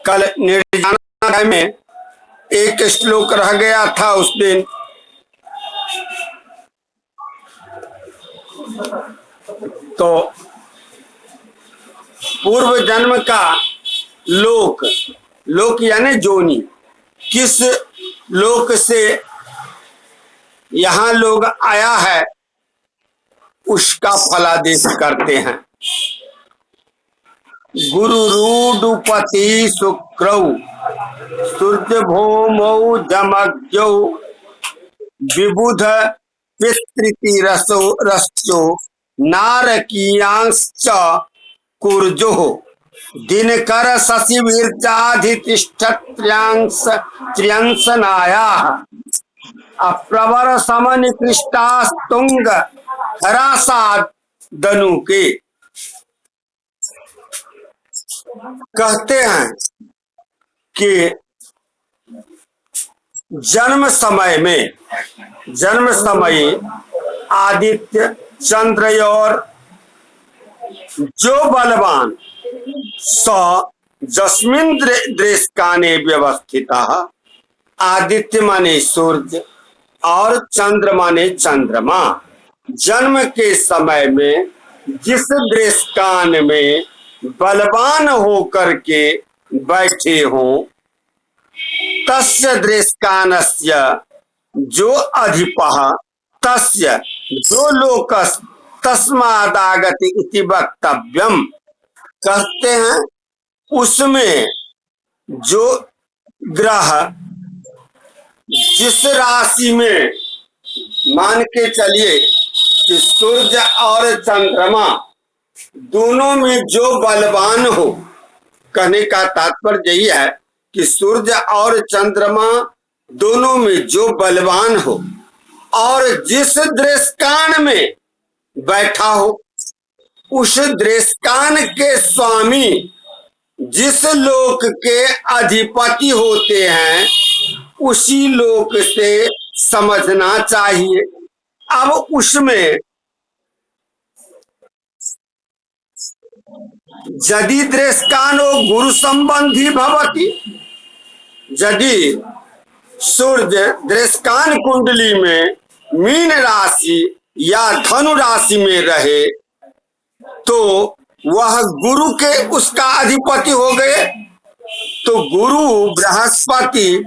कल निर्जन में एक श्लोक रह गया था उस दिन। तो पूर्व जन्म का लोक, लोक यानी जोनी, किस लोक से यहाँ लोग आया है उसका फलादेश करते हैं। गुरु रूडुपति शुक्रौ सूर्य भौमौ जमज्ञौ विबुध पितृति रसो रसो नारकीयांश्च कुर्जो दिनकर शशि वीर्याधितिष्ठत्र्यांश त्र्यंशनाया अप्रवर समनिकृष्टास्तुंग हरासाद दनु के। कहते हैं कि जन्म समय आदित्य चंद्र और जो बलवान स जस्मिन दृष्काने व्यवस्थित। आदित्य माने सूर्य और चंद्र माने चंद्रमा। जन्म के समय में जिस दृष्कान में बलवान होकर के बैठे हों तस्य दृष्कानस्य जो अधिपः तस्य जो लोकस तस्मादागति इति वक्तव्यम। कहते हैं उसमें जो ग्रह जिस राशि में, मान के चलिए कि सूर्य और चंद्रमा दोनों में जो बलवान हो, कहने का तात्पर्य यही है कि सूर्य और चंद्रमा दोनों में जो बलवान हो और जिस दृष्कान में बैठा हो उस दृष्कान के स्वामी जिस लोक के अधिपति होते हैं उसी लोक से समझना चाहिए। अब उसमें यदि दृष्कानो गुरु संबंधी भवति, यदि सूर्य दृष्कान कुंडली में मीन राशि या धनु राशि में रहे तो वह गुरु के उसका अधिपति हो गए। तो गुरु बृहस्पति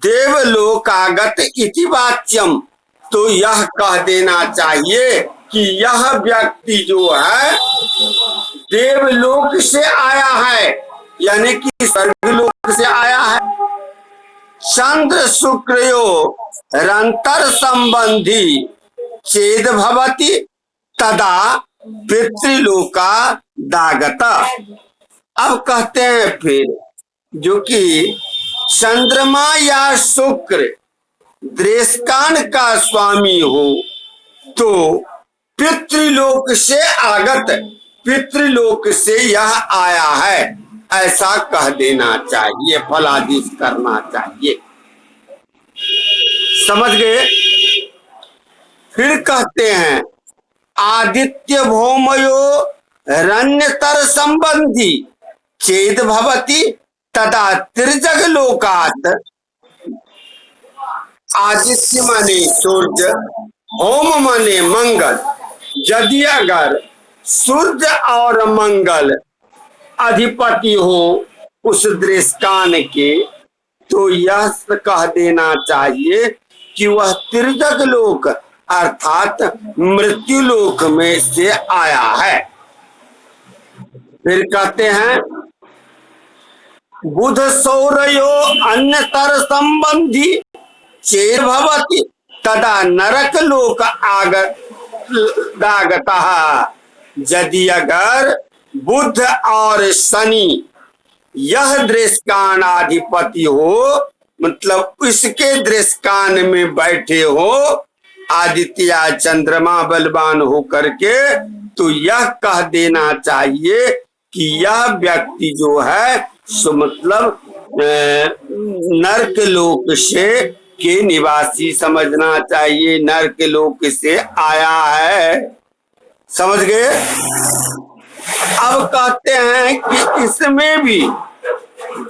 देवलोकागत इति वाच्यम। तो यह कह देना चाहिए कि यह व्यक्ति जो है देवलोक से आया है, यानी कि स्वर्गलोक से आया है। चंद्र शुक्रयो रंतर संबंधी चेद भवति तदा पितृलोका दागता। अब कहते हैं फिर जो कि चंद्रमा या शुक्र दृष्कान का स्वामी हो तो पितृलोक से आगत, पितृलोक से यह आया है, ऐसा कह देना चाहिए, फलादिश करना चाहिए। समझ गए? फिर कहते हैं आदित्य भौमयो रण्यतर संबंधी चेद भवति तदा त्रिजग लोकात। आदित्य माने सूर्य, भौम माने मंगल। यदि अगर सूर्य और मंगल अधिपति हो उस दृष्कान के तो यह कह देना चाहिए कि वह त्रिजग लोक अर्थात मृत्यु लोक में से आया है। फिर कहते हैं बुध सौरयो अन्यतर संबंधी चेर भवति तदा नरक लोक दागता। यदि अगर बुध और शनि यह दृष्कानाधिपति हो, मतलब इसके दृष्कान में बैठे हो आदित्य चंद्रमा बलवान हो करके, तो यह कह देना चाहिए कि यह व्यक्ति जो है सो मतलब नरक लोक से के निवासी समझना चाहिए, नरक लोक से आया है। समझ गए? अब कहते हैं कि इसमें भी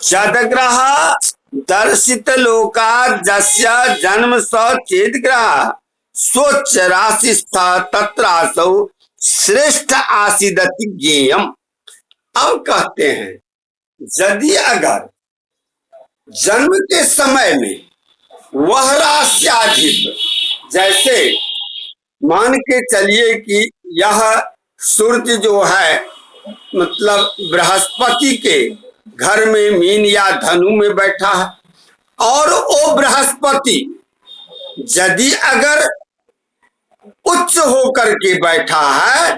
जदग्रह दर्शित लोका जस्य जन्म स चेत ग्रह स्वच्छ राशि तत्रासौ श्रेष्ठ आसीदति ज्ञेयम। अब कहते हैं यदि अगर जन्म के समय में वह रास्याधिप, जैसे मान के चलिए कि यह सूर्य जो है मतलब बृहस्पति के घर में मीन या धनु में बैठा है, और वो बृहस्पति यदि अगर उच्च होकर के बैठा है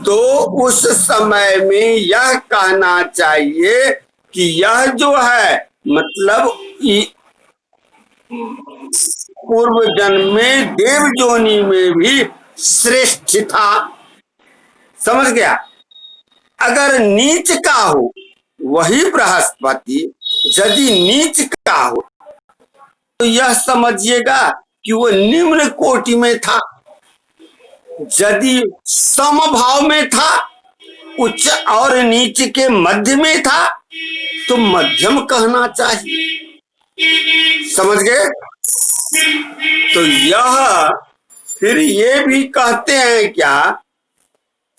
तो उस समय में यह कहना चाहिए कि यह जो है मतलब पूर्व जन्म में देव योनि में भी श्रेष्ठ था। समझ गया। अगर नीच का हो वही बृहस्पति यदि नीच का हो तो यह समझिएगा कि वो निम्न कोटि में था। यदि समभाव में था, उच्च और नीच के मध्य में था, तो मध्यम कहना चाहिए। समझ गए। तो यह फिर ये भी कहते हैं क्या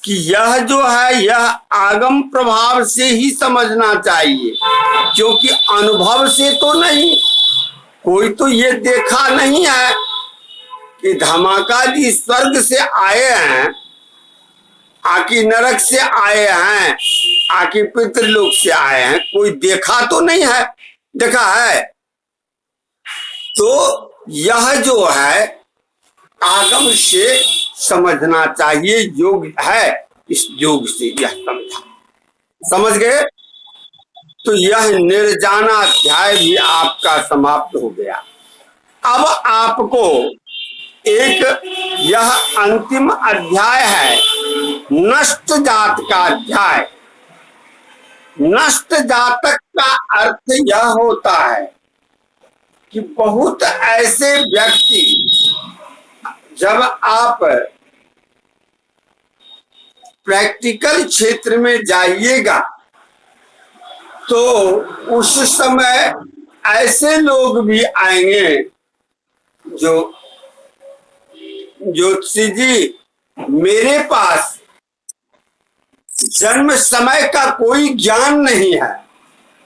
कि यह जो है यह आगम प्रभाव से ही समझना चाहिए, क्योंकि अनुभव से तो नहीं। कोई तो ये देखा नहीं है कि धमाका जी स्वर्ग से आए हैं, आकी नरक से आए हैं, आकी पितृलोक से आए हैं, कोई देखा तो नहीं है। देखा है तो यह जो है आगम से समझना चाहिए, योग है, इस योग से यह समझा। समझ गए। तो यह निर्जाना अध्याय भी आपका समाप्त हो गया। अब आपको एक यह अंतिम अध्याय है नष्ट जात का अध्याय। नष्ट जातक का अर्थ यह होता है कि बहुत ऐसे व्यक्ति, जब आप प्रैक्टिकल क्षेत्र में जाइएगा तो उस समय ऐसे लोग भी आएंगे जो ज्योतिषी जी मेरे पास जन्म समय का कोई ज्ञान नहीं है,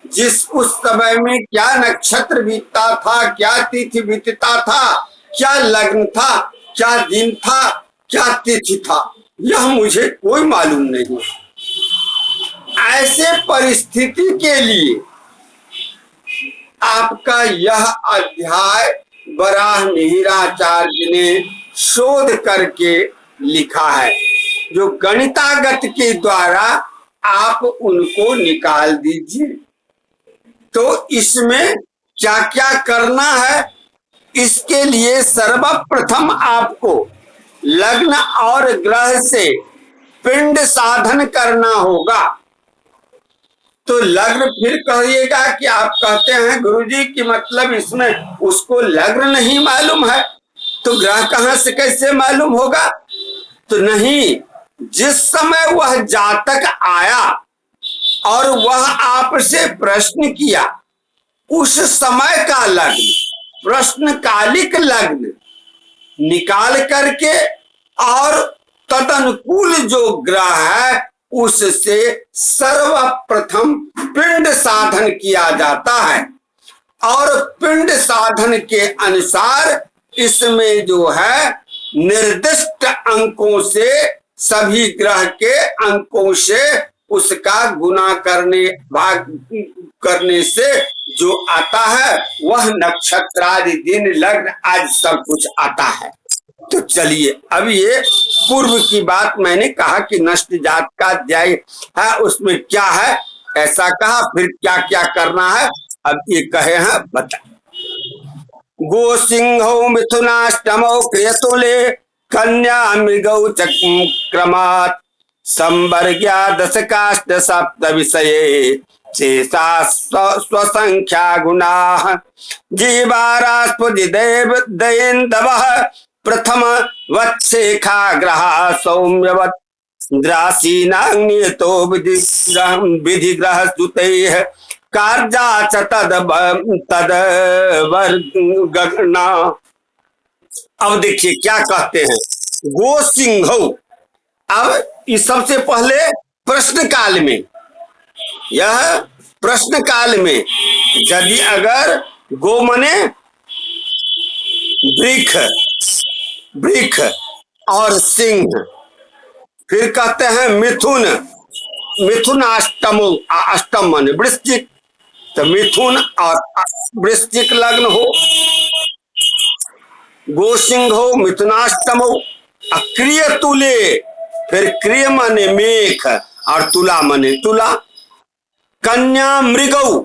जिस उस समय में क्या नक्षत्र बीतता था, क्या तिथि बीतता था, क्या लग्न था, क्या दिन था, क्या तिथि था, यह मुझे कोई मालूम नहीं। ऐसे परिस्थिति के लिए आपका यह अध्याय वराह मिहिराचार्य ने शोध करके लिखा है, जो गणितागत के द्वारा आप उनको निकाल दीजिए। तो इसमें क्या क्या करना है, इसके लिए सर्वप्रथम आपको लग्न और ग्रह से पिंड साधन करना होगा। तो लग्न फिर कहिएगा कि आप कहते हैं गुरुजी कि मतलब इसमें उसको लग्न नहीं मालूम है तो ग्रह कहां से कैसे मालूम होगा। तो नहीं, जिस समय वह जातक आया और वह आपसे प्रश्न किया, उस समय का लग्न, प्रश्नकालिक लग्न निकाल करके और तदनुकूल जो ग्रह है उससे सर्वप्रथम पिंड साधन किया जाता है। और पिंड साधन के अनुसार इसमें जो है निर्दिष्ट अंकों से, सभी ग्रह के अंकों से उसका गुना करने भाग करने से जो आता है वह नक्षत्र आदि दिन लग्न आज सब कुछ आता है। तो चलिए, अब ये पूर्व की बात मैंने कहा कि नष्ट जात का अध्याय है, उसमें क्या है ऐसा कहा, फिर क्या क्या करना है अब ये कहे हैं बता। गो सिंह मिथुनाष्टमो क्रियतुले कन्या मृगौ चक्रमात् संवर्ग्या दशकाष्ट सप्त विषये शेषा स्वसंख्या गुणा जीवारास्पुजि देव दैन्दवः प्रथम वत्सेखा ग्रहा सौम्यवत् राशीनां नियतो विधि ग्रह सुतैः कार्या च तदवर्गणा। अब देखिए क्या कहते हैं, गो सिंह। अब इस सबसे पहले प्रश्न काल में, यह प्रश्न काल में यदि अगर गो मने वृक्ष, वृक्ष और सिंह, फिर कहते हैं मिथुन, मिथुन अष्टम, अष्टम माने वृश्चिक, तो मिथुन और वृश्चिक लग्न हो, गो सिंह हो, मिथुनाष्टम हो। क्रिय तुले, फिर क्रिय माने मेघ और तुला माने तुला। कन्या मृगौ,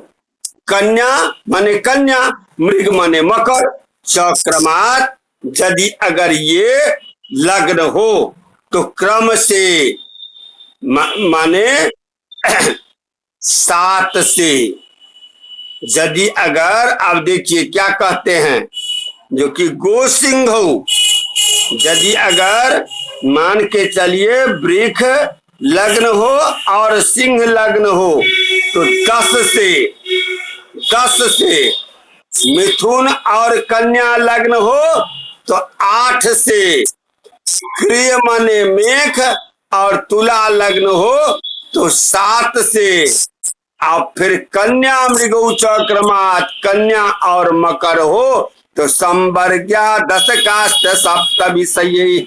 कन्या माने कन्या, मृग माने मकर। चक्रमात यदि अगर ये लग्न हो तो क्रम से माने 7 से, यदि अगर, अब देखिए क्या कहते हैं, जो कि गो सिंह हो, यदि अगर मान के चलिए वृक्ष लग्न हो और सिंह लग्न हो तो 10 से, मिथुन और कन्या लग्न हो तो 8 से, क्रिय माने मेघ और तुला लग्न हो तो 7 से, और फिर कन्या मृगौ चक्रमात, कन्या और मकर हो तो संवर्ग्या 10 काष्ठ सप्त विषय,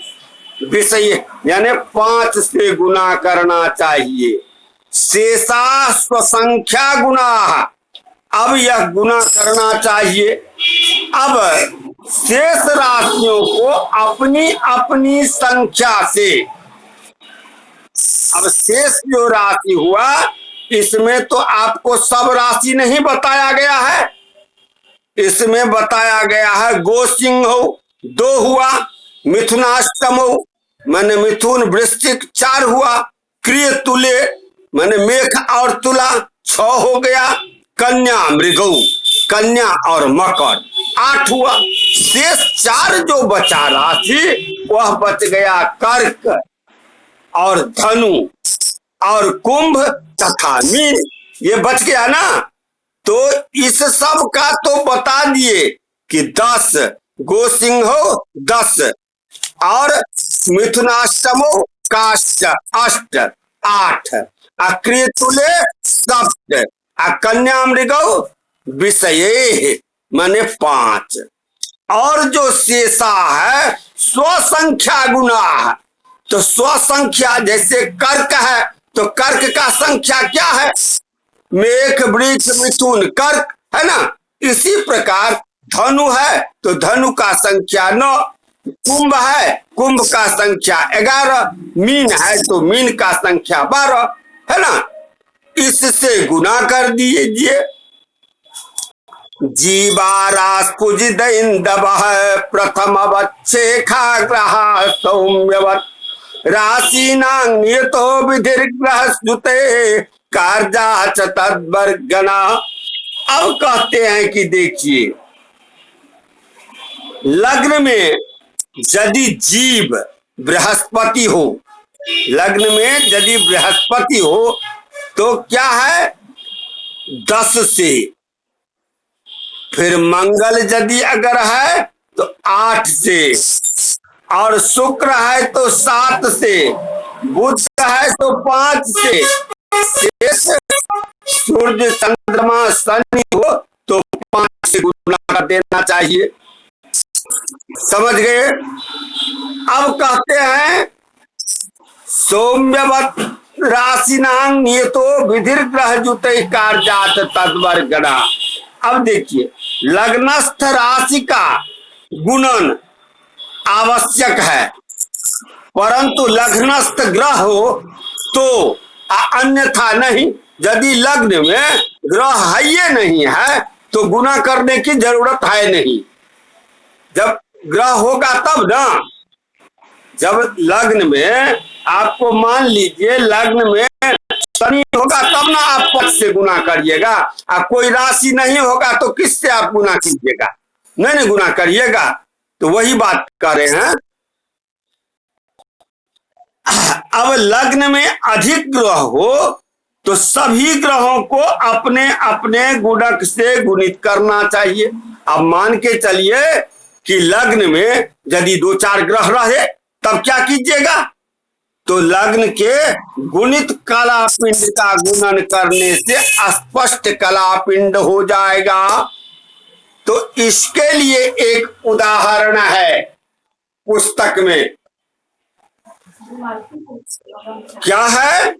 विषय यानी 5 से गुना करना चाहिए। शेषा स्वसंख्या गुना, अब यह गुना करना चाहिए। अब शेष राशियों को अपनी अपनी संख्या से, अब शेष जो राशि हुआ इसमें तो आपको सब राशि नहीं बताया गया है, इसमें बताया गया है गो सिंह हो 2 हुआ, मिथुनाष्टम हो माने मिथुन वृश्चिक 4 हुआ, क्रिय तुले माने मेघ और तुला 6 हो गया, कन्या मृगौ, कन्या और मकर 8 हुआ। शेष 4 जो बचा राशि वह बच गया कर्क और धनु और कुंभ तथा मीन, ये बच गया ना। तो इस सब का तो बता दिए कि 10 गो सिंह हो 10 और मिथुनाष्टमो काष्ठ 8 अक्रिय तुले सप्त कन्या मृगौ विषये माने 5, और जो शेषा है स्वसंख्या गुना, तो स्वसंख्या जैसे कर्क है तो कर्क का संख्या क्या है, मेघ वृक्ष मिथुन कर्क है ना। इसी प्रकार धनु है तो धनु का संख्या 9, कुंभ है कुंभ का संख्या 11, मीन है तो मीन का संख्या 12 है ना। इससे गुना कर दीजिए। जीवारास्पुज दैन्दवः प्रथम वच्छेखा ग्रह सौम्यवत् राशीनां नियतो विधिर्ग्रह सुते कार्या च तद्वर्गणा। अब कहते हैं कि देखिए लग्न में यदि जीव बृहस्पति हो, लग्न में यदि बृहस्पति हो तो क्या है 10 से, फिर मंगल यदि अगर है तो 8 से, और शुक्र है तो 7 से, बुध है तो 5 से, शेष सूर्य चंद्रमा शनि हो तो 5 से गुना कर देना चाहिए। समझ गए। अब कहते हैं सौम्यवत् राशिनां नियतो विधिर्ग्रह जुते कार्यात तद्वर्गणा। अब देखिए लग्नस्थ राशि का गुणन आवश्यक है, परंतु लग्नस्थ ग्रह हो तो अन्यथा नहीं। यदि लग्न में ग्रह है ये नहीं है तो गुना करने की जरूरत है नहीं। जब ग्रह होगा तब ना, जब लग्न में आपको मान लीजिए लग्न में शनि होगा तब ना आप पक्ष से गुना करिएगा। आप कोई राशि नहीं होगा तो किससे आप गुना कीजिएगा, नहीं गुना करिएगा। तो वही बात कर रहे हैं। अब लग्न में अधिक ग्रह हो तो सभी ग्रहों को अपने अपने गुणक से गुणित करना चाहिए। अब मान के चलिए कि लग्न में यदि 2-4 ग्रह रहे तब क्या कीजिएगा, तो लग्न के गुणित कलापिंड का गुणन करने से स्पष्ट कलापिंड हो जाएगा। तो इसके लिए एक उदाहरण है पुस्तक में, क्या है,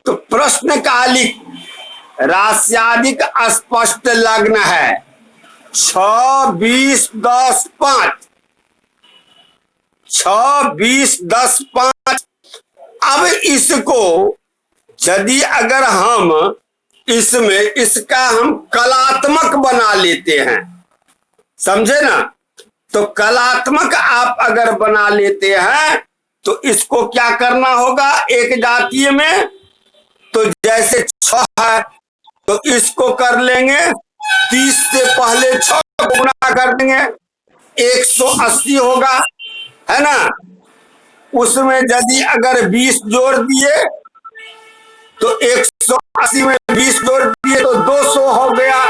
तो प्रश्नकालिक रास्यादिक स्पष्ट लग्न है 6, 20, 10, 5, 6, 20, 10, 5। अब इसको यदि अगर हम इसमें इसका हम कलात्मक बना लेते हैं, समझे ना, तो कलात्मक आप अगर बना लेते हैं तो इसको क्या करना होगा एक जातीय में, तो जैसे 6 है तो इसको कर लेंगे 30 से पहले 6 गुना कर देंगे 180 होगा, है ना। उसमें यदि अगर 20 जोड़ दिए तो 180 में 20 जोड़ दिए तो 200 हो गया।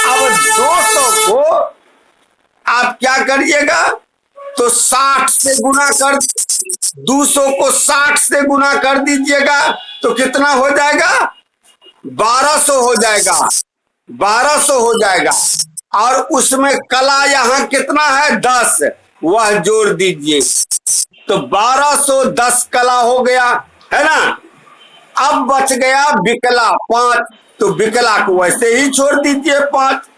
अब 200 को आप क्या करिएगा, तो 60 से गुना कर, 200 को 60 से गुना कर दीजिएगा तो कितना हो जाएगा, 1200 हो जाएगा, 1200 हो जाएगा। और उसमें कला यहाँ कितना है 10, वह जोड़ दीजिए तो 1210 कला हो गया, है ना। अब बच गया विकला 5, तो विकला को वैसे ही छोड़ दीजिए 5।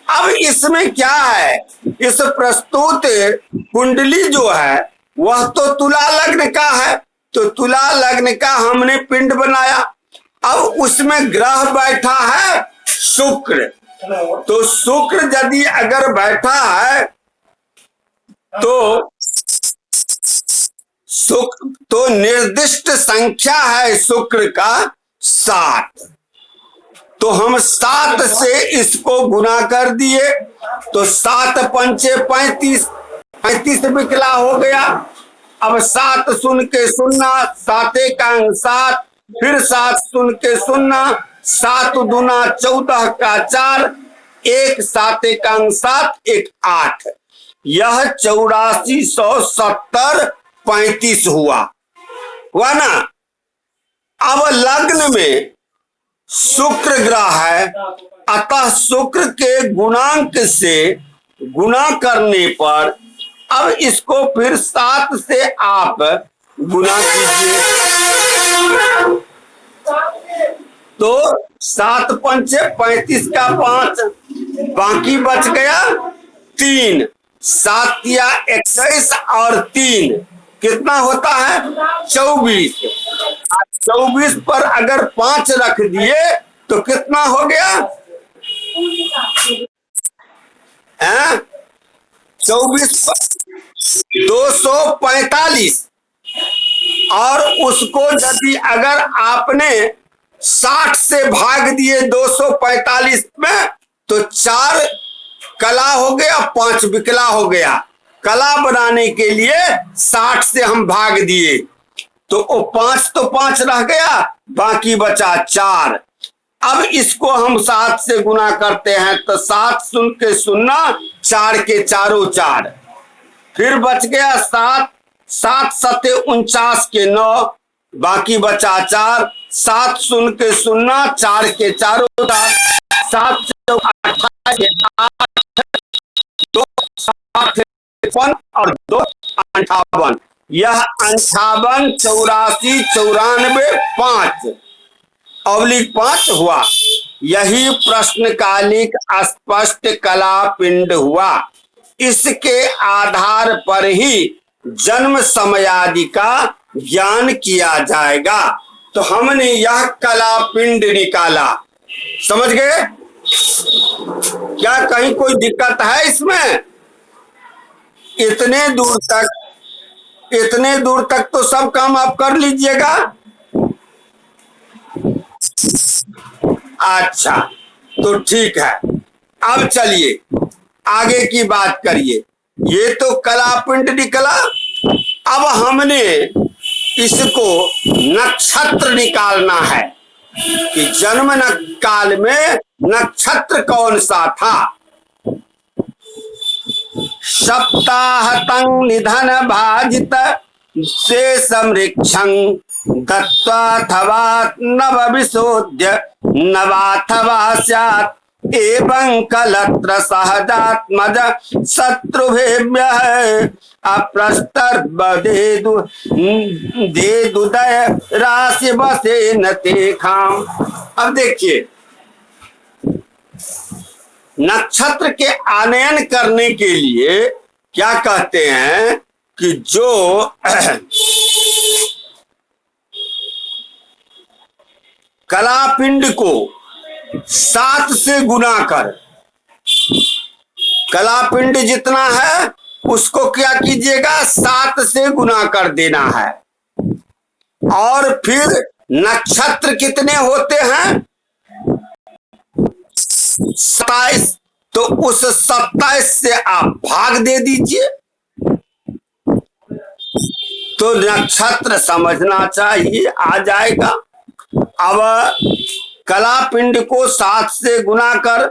अब इसमें क्या है, इस प्रस्तुत कुंडली जो है वह तो तुला लग्न का है, तो तुला लग्न का हमने पिंड बनाया। अब उसमें ग्रह बैठा है शुक्र, तो शुक्र यदि अगर बैठा है तो शुक्र तो निर्दिष्ट संख्या है शुक्र का 7, तो हम 7 से इसको गुना कर दिए तो 7 पंचे 35, 35 विकला हो गया। अब 7 सुन के सुनना, 7 का 7, फिर 7 सुन के सुनना, 7 दूना 14 का 4, 1 7 का 7, 1 8, यह 8470 35 हुआ ना। अब लग्न में शुक्र ग्रह है, अतः शुक्र के गुणांक से गुणा करने पर अब इसको फिर 7 से आप गुना कीजिए तो 7 पंचे 35 का 5, बाकी बच गया 3, 7 या 21 और 3 कितना होता है 24। 24 पर अगर 5 रख दिए तो कितना हो गया, 24 पर 245, और उसको यदि अगर आपने 60 से भाग दिए 245 में तो 4 कला हो गया, 5 विकला हो गया। कला बनाने के लिए 60 से हम भाग दिए तो वो 5 तो 5 रह गया, बाकी बचा 4। अब इसको हम 7 से गुना करते हैं तो 7 सुन के सुनना, 4 के चारों 4, फिर बच गया 7, 7 सते 49 के 9, बाकी बचा 4, 7 सुन के सुनना, 4 के चारों 4, 7 से 28 के 8, 2 7 और 2 58, यह 58 84 94 5 ऑब्लिक 5 हुआ। यही प्रश्नकालिक स्पष्ट कला पिंड हुआ। इसके आधार पर ही जन्म समय आदि का ज्ञान किया जाएगा। तो हमने यह कला पिंड निकाला, समझ गए। क्या कहीं कोई दिक्कत है इसमें? इतने दूर तक तो सब काम आप कर लीजिएगा। अच्छा, तो ठीक है। अब चलिए आगे की बात करिए। ये तो कला पिंड निकला। अब हमने इसको नक्षत्र निकालना है कि जन्म काल में नक्षत्र कौन सा था। सप्ताहतं निधन भाजित से समृक्षं दत्वाथवा नवविशोध्य नवाथवा स्यात् एवं कलत्र सहजात्मज शत्रुभेभ्यः अप्रस्तर्बदेदु देदुदय राशि बसे न तेखाम। अब देखिए, नक्षत्र के आनयन करने के लिए क्या कहते हैं कि जो कलापिंड को 7 से गुना कर, कलापिंड जितना है उसको क्या कीजिएगा 7 से गुना कर देना है। और फिर नक्षत्र कितने होते हैं 27, तो उस 27 से आप भाग दे दीजिए। तो नक्षत्र समझना चाहिए, आ जाएगा। अब कलापिंड को 7 से गुना कर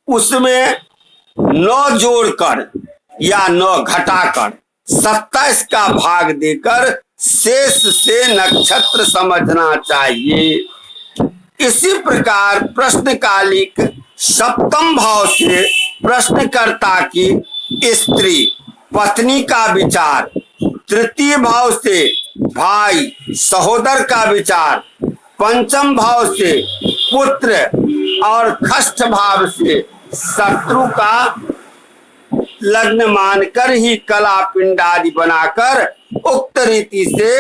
उसमें 9 जोड़कर या 9 घटाकर 27 का भाग देकर शेष से नक्षत्र समझना चाहिए। इसी प्रकार प्रश्नकालिक सप्तम भाव से प्रश्नकर्ता की स्त्री पत्नी का विचार, तृतीय भाव से भाई सहोदर का विचार, पंचम भाव से पुत्र और खष्ठ भाव से शत्रु का लग्न मानकर ही कला पिंडादि बनाकर उक्त रीति से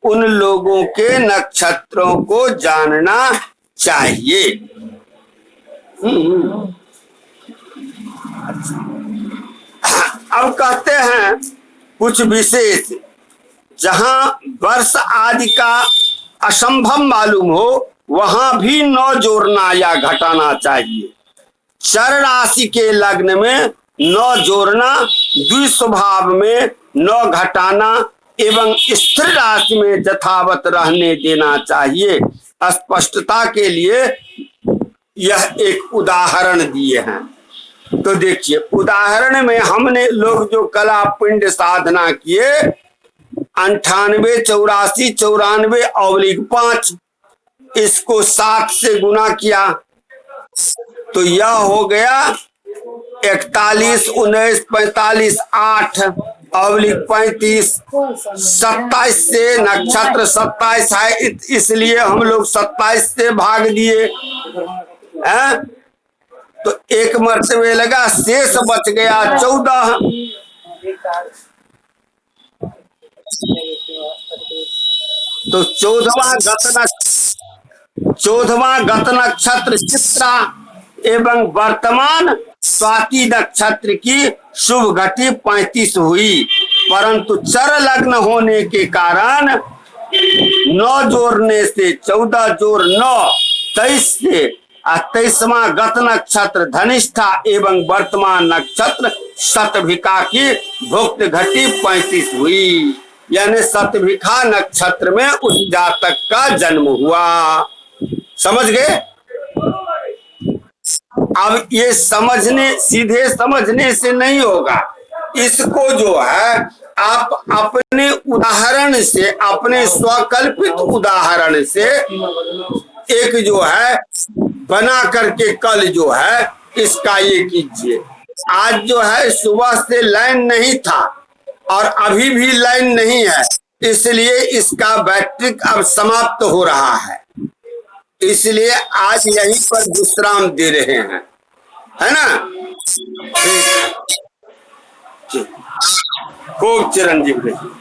उन लोगों के नक्षत्रों को जानना चाहिए। अब कहते हैं कुछ विशेष, जहां वर्ष आदि का असंभव मालूम हो वहां भी 9 जोड़ना या घटाना चाहिए। चर राशि के लग्न में 9 जोड़ना, द्विस्वभाव में 9 घटाना एवं स्थिर राशि में यथावत रहने देना चाहिए। स्पष्टता के लिए यह एक उदाहरण दिए हैं। तो देखिए, उदाहरण में हमने लोग जो कला पिंड साधना किए 98, 84, 94 / 5, इसको 7 से गुना किया तो यह हो गया 41, 19, 45, 8 / 35, 27 से नक्षत्र 27 है, इसलिए हम लोग 27 से भाग दिए हैं। तो एक मरतबे लगा, शेष बच गया 14। तो 14वां गत नक्षत्र चित्रा एवं वर्तमान स्वाति नक्षत्र की शुभ घटी 35 हुई, परंतु चर लग्न होने के कारण 9 जोड़ने से 14 जोड़ 9 23 से 23वां गत नक्षत्र धनिष्ठा एवं वर्तमान नक्षत्र शतभिका की भुक्त घटी 35 हुई। यानी शतभिका नक्षत्र में उस जातक का जन्म हुआ। समझ गए? अब ये सीधे समझने से नहीं होगा, इसको जो है आप अपने उदाहरण से, अपने स्वकल्पित उदाहरण से एक जो है बना करके कल जो है इसका ये कीजिए। आज जो है सुबह से लाइन नहीं था और अभी भी लाइन नहीं है, इसलिए इसका बैटरी अब समाप्त हो रहा है, इसलिए आज यहीं पर विश्राम दे रहे हैं, है ना? ठीक, खूब चिरंजीव रहिए।